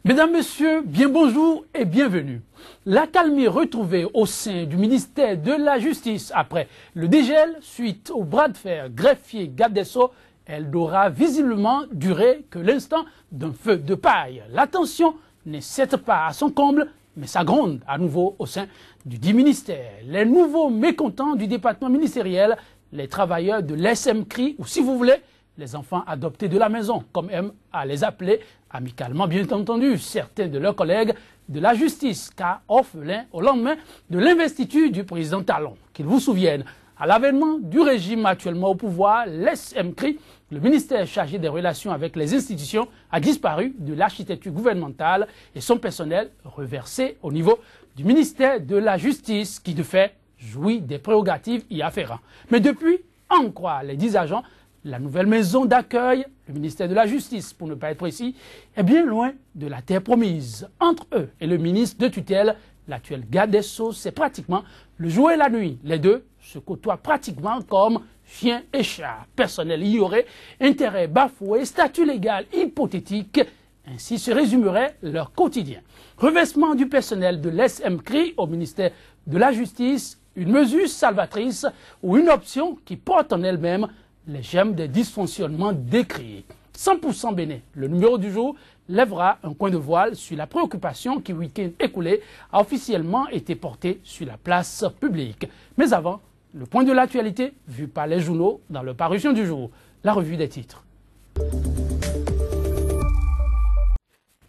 Mesdames, Messieurs, bien bonjour et bienvenue. La calmie retrouvée au sein du ministère de la Justice après le dégel suite au bras de fer greffier-garde des Sceaux, elle n'aura visiblement duré que l'instant d'un feu de paille. La tension n'est certes pas à son comble, mais ça gronde à nouveau au sein du dit ministère. Les nouveaux mécontents du département ministériel, les travailleurs de l'SMCRI, ou si vous voulez, les enfants adoptés de la maison, comme aiment à les appeler amicalement bien entendu certains de leurs collègues de la justice, car orphelins au lendemain de l'investiture du président Talon. Qu'ils vous souviennent, à l'avènement du régime actuellement au pouvoir, l'SMCRI, le ministère chargé des relations avec les institutions, a disparu de l'architecture gouvernementale et son personnel reversé au niveau du ministère de la Justice, qui de fait jouit des prérogatives y afférentes. Mais depuis, à en croire les 10 agents, la nouvelle maison d'accueil, le ministère de la Justice, pour ne pas être précis, est bien loin de la terre promise. Entre eux et le ministre de tutelle, l'actuel garde des Sceaux, c'est pratiquement le jour et la nuit. Les deux se côtoient pratiquement comme chien et chat. Personnel y aurait intérêt bafoué, statut légal hypothétique. Ainsi se résumerait leur quotidien. Revêtement du personnel de l'SMCRI au ministère de la Justice, une mesure salvatrice ou une option qui porte en elle-même les gemmes des dysfonctionnements décrits. 100% Bénin, le numéro du jour, lèvera un coin de voile sur la préoccupation qui, week-end écoulé, a officiellement été portée sur la place publique. Mais avant, le point de l'actualité vu par les journaux dans leur parution du jour, la revue des titres.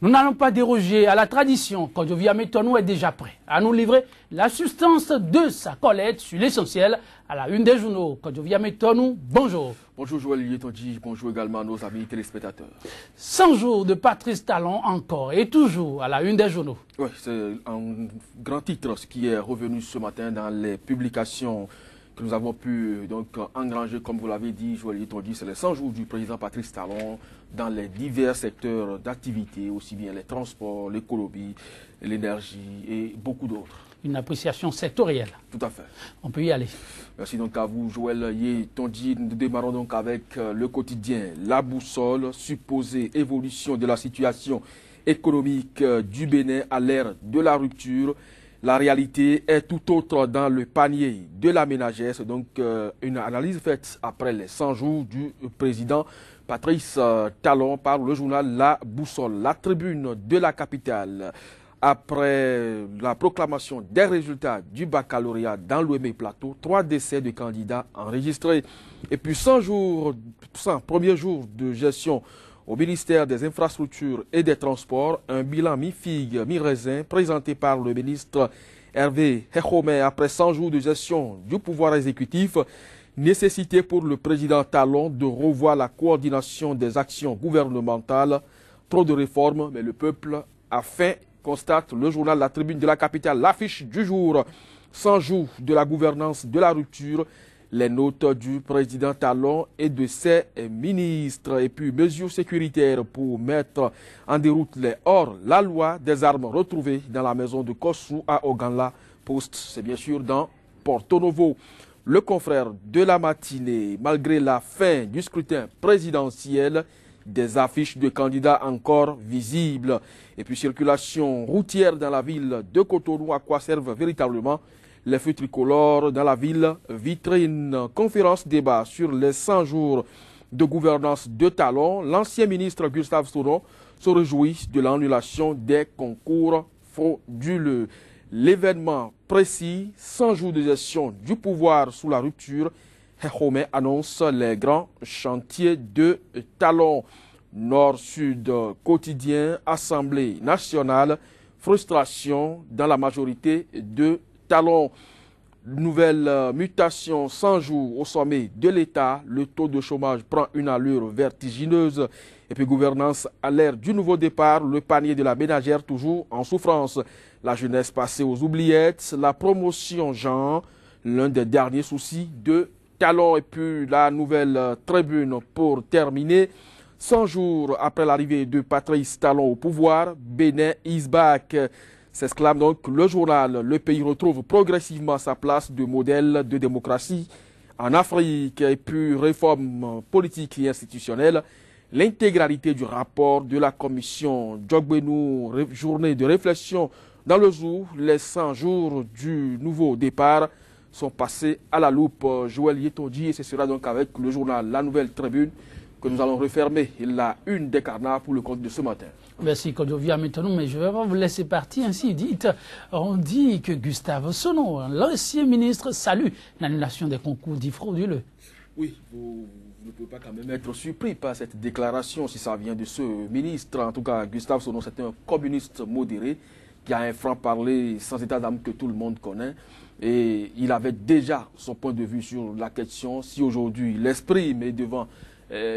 Nous n'allons pas déroger à la tradition. Kojo Viamétonou est déjà prêt à nous livrer la substance de sa collecte sur l'essentiel à la une des journaux. Kojo Viamétonou, bonjour. Bonjour Joël Lietonji, bonjour également à nos amis téléspectateurs. 100 jours de Patrice Talon encore et toujours à la une des journaux. Oui, c'est un grand titre ce qui est revenu ce matin dans les publications que nous avons pu engranger, comme vous l'avez dit, Joël Lietonji, c'est les 100 jours du président Patrice Talon dans les divers secteurs d'activité, aussi bien les transports, l'écologie, l'énergie et beaucoup d'autres. Une appréciation sectorielle. Tout à fait. On peut y aller. Merci donc à vous, Joël Lietonji. Nous démarrons donc avec le quotidien La Boussole, supposée évolution de la situation économique du Bénin à l'ère de la rupture. La réalité est tout autre dans le panier de la ménagère. C'est donc une analyse faite après les 100 jours du président Patrice Talon par le journal La Boussole, la tribune de la capitale. Après la proclamation des résultats du baccalauréat dans l'Ouémé Plateau, 3 décès de candidats enregistrés. Et puis 100 premiers jours de gestion au ministère des Infrastructures et des Transports, un bilan mi-figue, mi-raisin présenté par le ministre Hervé Hechomé après 100 jours de gestion du pouvoir exécutif. Nécessité pour le président Talon de revoir la coordination des actions gouvernementales. Trop de réformes, mais le peuple a faim, constate le journal La Tribune de la capitale. L'affiche du jour, 100 jours de la gouvernance de la rupture. Les notes du président Talon et de ses ministres. Et puis mesures sécuritaires pour mettre en déroute les hors-la-loi des armes retrouvées dans la maison de Kossou à Oganla Post. C'est bien sûr dans Porto Novo. Le confrère de la matinée, malgré la fin du scrutin présidentiel, des affiches de candidats encore visibles. Et puis circulation routière dans la ville de Cotonou, à quoi servent véritablement les feux tricolores dans la ville vitrine. Conférence débat sur les 100 jours de gouvernance de Talon. L'ancien ministre Gustave Soron se réjouit de l'annulation des concours frauduleux. L'événement précis, 100 jours de gestion du pouvoir sous la rupture. Hechomé annonce les grands chantiers de Talon. Nord-Sud quotidien, Assemblée nationale, frustration dans la majorité de Talon. Nouvelle mutation 100 jours au sommet de l'État. Le taux de chômage prend une allure vertigineuse. Et puis gouvernance à l'ère du nouveau départ. Le panier de la ménagère toujours en souffrance. La jeunesse passée aux oubliettes. La promotion genre. L'un des derniers soucis de Talon. Et puis la nouvelle tribune pour terminer. 100 jours après l'arrivée de Patrice Talon au pouvoir. Bénin is back. S'exclame donc le journal. Le pays retrouve progressivement sa place de modèle de démocratie en Afrique. Et puis réforme politique et institutionnelle. l'intégralité du rapport de la commission Djogbenou, journée de réflexion dans le jour. Les 100 jours du nouveau départ sont passés à la loupe. Joël Yetondi, et ce sera donc avec le journal La Nouvelle Tribune que nous allons refermer la une des carnats pour le compte de ce matin. Merci, Kodovia, maintenant, mais je ne vais pas vous laisser partir ainsi. On dit que Gustave Sonneau, l'ancien ministre, salue l'annulation des concours dits frauduleux. Oui, vous ne pouvez pas quand même être surpris par cette déclaration si ça vient de ce ministre. En tout cas, Gustave Sonneau, c'est un communiste modéré qui a un franc-parler sans état d'âme que tout le monde connaît. Et il avait déjà son point de vue sur la question. Si aujourd'hui l'esprit met devant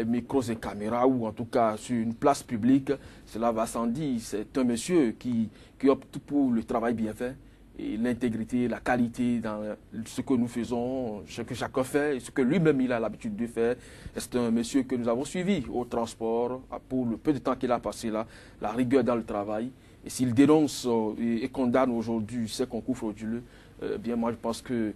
micros et caméras ou en tout cas sur une place publique, cela va sans dire. C'est un monsieur qui opte pour le travail bien fait et l'intégrité, la qualité dans ce que nous faisons, ce que chacun fait et ce que lui-même il a l'habitude de faire. C'est un monsieur que nous avons suivi au transport pour le peu de temps qu'il a passé là, la rigueur dans le travail. Et s'il dénonce et condamne aujourd'hui ces concours frauduleux, bien moi je pense que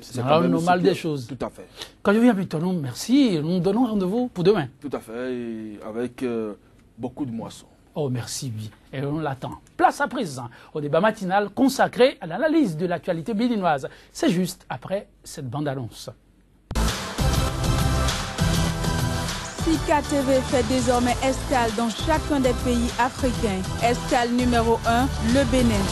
c'est quand même normal des choses. Tout à fait. Quand je viens plus ton nom, merci. Nous donnons rendez-vous pour demain. Tout à fait, et avec beaucoup de moissons. Oh, merci, oui. Et on l'attend. Place à présent au débat matinal consacré à l'analyse de l'actualité béninoise. C'est juste après cette bande-annonce. Sika TV fait désormais escale dans chacun des pays africains. Escale numéro 1, le Bénin.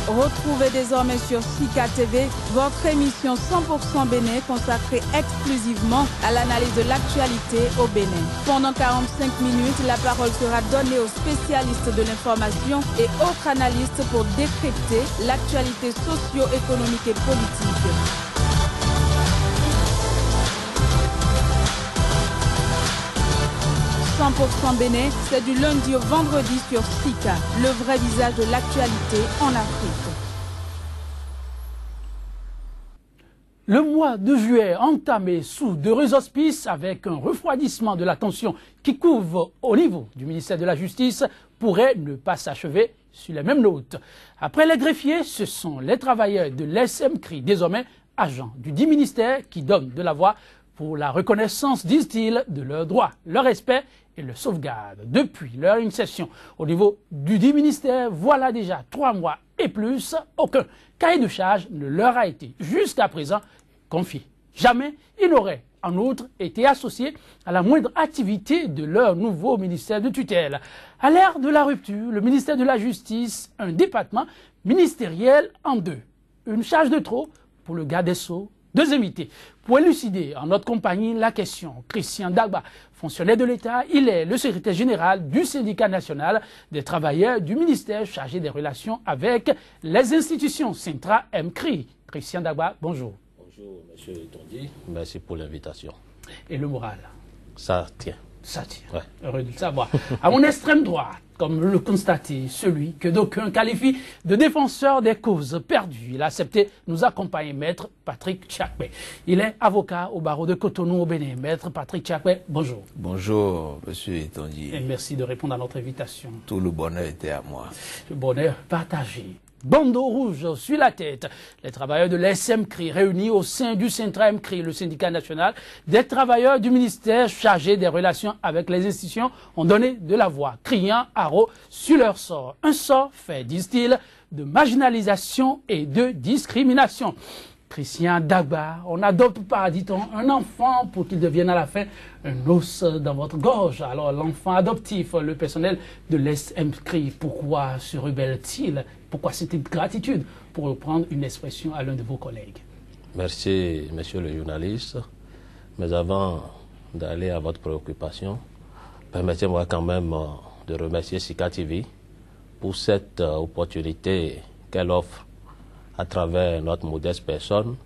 Retrouvez désormais sur Sika TV votre émission 100% Bénin consacrée exclusivement à l'analyse de l'actualité au Bénin. Pendant 45 minutes, la parole sera donnée aux spécialistes de l'information et autres analystes pour décrypter l'actualité socio-économique et politique. « 100% Bénin, c'est du lundi au vendredi sur Sika, le vrai visage de l'actualité en Afrique. Le mois de juillet entamé sous d'heureux auspices avec un refroidissement de la tension qui couvre au niveau du ministère de la Justice pourrait ne pas s'achever sur les mêmes notes. Après les greffiers, ce sont les travailleurs de l'SMCRI, désormais agents du dit ministère, qui donnent de la voix pour la reconnaissance, disent-ils, de leurs droits, leur respect et le sauvegarde. Depuis leur initiation au niveau du dit ministère, voilà déjà 3 mois et plus, aucun cahier de charge ne leur a été jusqu'à présent confié. Jamais ils n'auraient en outre été associés à la moindre activité de leur nouveau ministère de tutelle. À l'ère de la rupture, le ministère de la Justice, un département ministériel en deux. Une charge de trop pour le garde des Sceaux. 2 invités pour élucider en notre compagnie la question. Christian Dagba, fonctionnaire de l'État, il est le secrétaire général du syndicat national des travailleurs du ministère chargé des relations avec les institutions Sintra MCRI. Christian Dagba, bonjour. Bonjour, monsieur Tondi. Merci pour l'invitation. Et le moral? Ça tient. Ça tient. Ouais. Heureux de le savoir. À mon extrême droite, comme le constatait celui que d'aucuns qualifient de défenseur des causes perdues. Il a accepté nous accompagner, maître Patrick Tchakwe. Il est avocat au barreau de Cotonou au Bénin. Maître Patrick Tchakwe, bonjour. Bonjour, monsieur Tondi. Et merci de répondre à notre invitation. Tout le bonheur était à moi. Le bonheur partagé. Bandeau rouge sur la tête. Les travailleurs de l'SMCRI réunis au sein du Sintra MCRI, le syndicat national des travailleurs du ministère chargé des relations avec les institutions, ont donné de la voix, criant haro sur leur sort. Un sort fait, disent-ils, de marginalisation et de discrimination. Christian Dagba, on n'adopte pas, dit-on, un enfant pour qu'il devienne à la fin un os dans votre gorge. Alors l'enfant adoptif, le personnel de l'SMCRI, pourquoi se rebelle-t-il? Pourquoi cette gratitude, pour reprendre une expression à l'un de vos collègues? Merci, monsieur le journaliste. Mais avant d'aller à votre préoccupation, permettez-moi quand même de remercier Sika TV pour cette opportunité qu'elle offre à travers notre modeste personne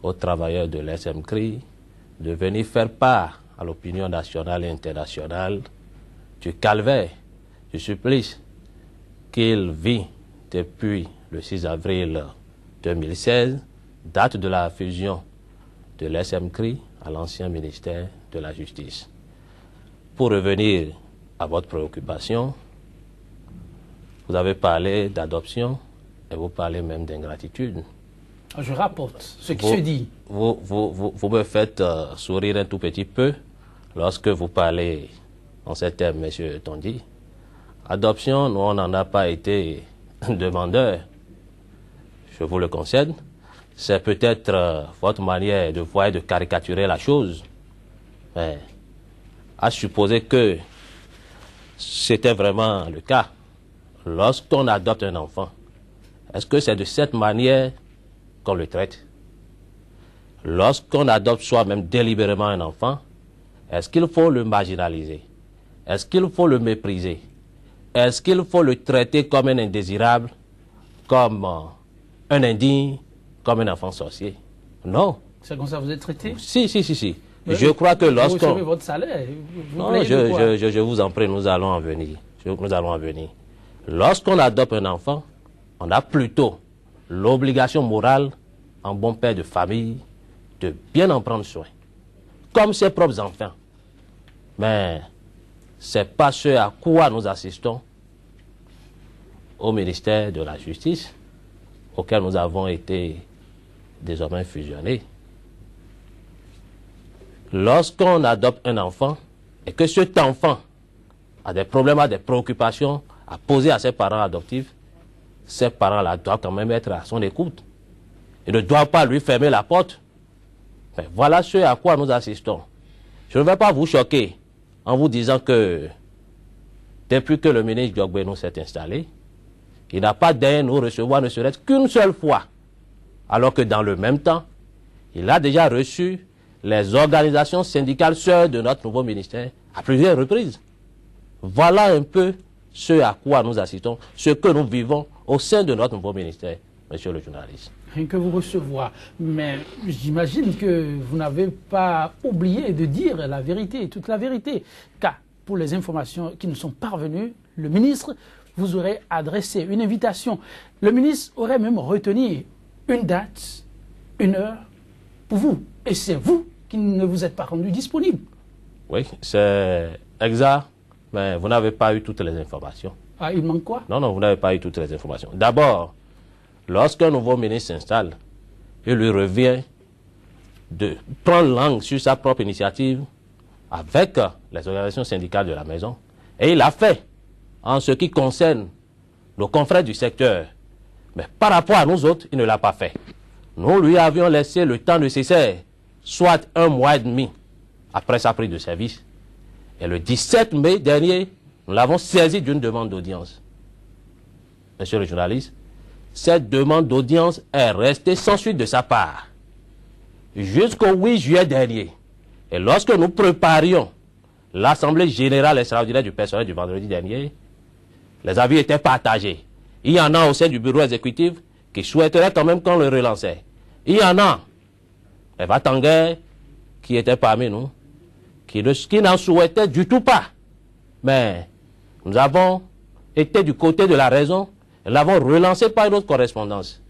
aux travailleurs de l'SMCRI de venir faire part à l'opinion nationale et internationale du calvaire, du supplice qu'il vit depuis le 6 avril 2016, date de la fusion de l'SMCRI à l'ancien ministère de la Justice. Pour revenir à votre préoccupation, vous avez parlé d'adoption et vous parlez même d'ingratitude. Je rapporte ce qui se dit. Vous me faites sourire un tout petit peu lorsque vous parlez en ces termes, M. Tondi. Adoption, nous, on n'en a pas été demandeur. Je vous le concède. C'est peut-être votre manière de voir et de caricaturer la chose. Mais à supposer que c'était vraiment le cas, lorsqu'on adopte un enfant, est-ce que c'est de cette manière qu'on le traite? Lorsqu'on adopte soi-même délibérément un enfant, est-ce qu'il faut le marginaliser? Est-ce qu'il faut le mépriser? Est-ce qu'il faut le traiter comme un indésirable, comme un indigne, comme un enfant sorcier? Non. C'est comme ça que vous êtes traité? Si. Je crois que lorsqu'on... Vous recevez votre salaire. Non, je vous en prie, nous allons en venir. Lorsqu'on adopte un enfant, on a plutôt l'obligation morale, en bon père de famille, de bien en prendre soin, comme ses propres enfants. Mais ce n'est pas ce à quoi nous assistons au ministère de la Justice, auquel nous avons été désormais fusionnés. Lorsqu'on adopte un enfant et que cet enfant a des problèmes, a des préoccupations à poser à ses parents adoptifs, ces parents-là doivent quand même être à son écoute. Ils ne doivent pas lui fermer la porte. Mais voilà ce à quoi nous assistons. Je ne vais pas vous choquer en vous disant que depuis que le ministre Diogbenou s'est installé, il n'a pas daigné nous recevoir ne serait-ce qu'une seule fois. Alors que dans le même temps, il a déjà reçu les organisations syndicales sœurs de notre nouveau ministère à plusieurs reprises. Voilà un peu ce à quoi nous assistons, ce que nous vivons au sein de notre nouveau ministère, monsieur le journaliste. Rien que vous recevoir. Mais j'imagine que vous n'avez pas oublié de dire la vérité, toute la vérité. Car pour les informations qui nous sont parvenues, le ministre vous aurait adressé une invitation. Le ministre aurait même retenu une date, une heure pour vous. Et c'est vous qui ne vous êtes pas rendu disponible. Oui, c'est exact, mais vous n'avez pas eu toutes les informations. Ah, il manque quoi? Non, vous n'avez pas eu toutes les informations. D'abord, lorsqu'un nouveau ministre s'installe, il lui revient de prendre langue sur sa propre initiative avec les organisations syndicales de la maison. Et il l'a fait en ce qui concerne nos confrères du secteur. Mais par rapport à nous autres, il ne l'a pas fait. Nous lui avions laissé le temps nécessaire, soit 1 mois et demi après sa prise de service. Et le 17 mai dernier, nous l'avons saisi d'une demande d'audience. Monsieur le journaliste, cette demande d'audience est restée sans suite de sa part jusqu'au 8 juillet dernier. Et lorsque nous préparions l'Assemblée générale extraordinaire du personnel du vendredi dernier, les avis étaient partagés. Il y en a au sein du bureau exécutif qui souhaiteraient quand même qu'on le relançait. Il y en a, Eva Tanguay, qui était parmi nous, qui n'en souhaitait du tout pas. Mais nous avons été du côté de la raison et l'avons relancé par une autre correspondance.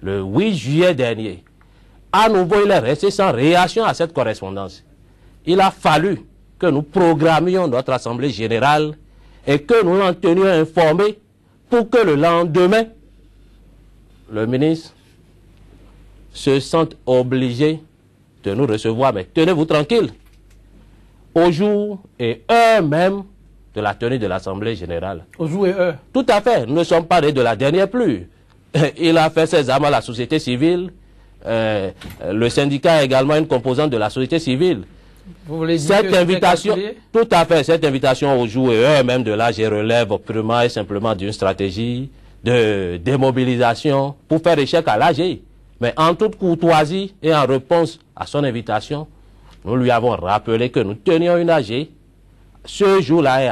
Le 8 juillet dernier, à nouveau, il est resté sans réaction à cette correspondance. Il a fallu que nous programmions notre Assemblée générale et que nous l'en tenions informé pour que le lendemain, le ministre se sente obligé de nous recevoir. Mais tenez-vous tranquille. Au jour et heure même de la tenue de l'Assemblée générale. Au jour et heure. Tout à fait. Nous ne sommes pas de la dernière pluie. Il a fait ses armes à la société civile. Le syndicat est également une composante de la société civile. Vous voulez dire cette invitation, tout à fait, cette invitation au jour et heure même de là, je relève purement et simplement d'une stratégie de démobilisation pour faire échec à l'AG. Mais en toute courtoisie et en réponse à son invitation, nous lui avons rappelé que nous tenions une AG ce jour-là et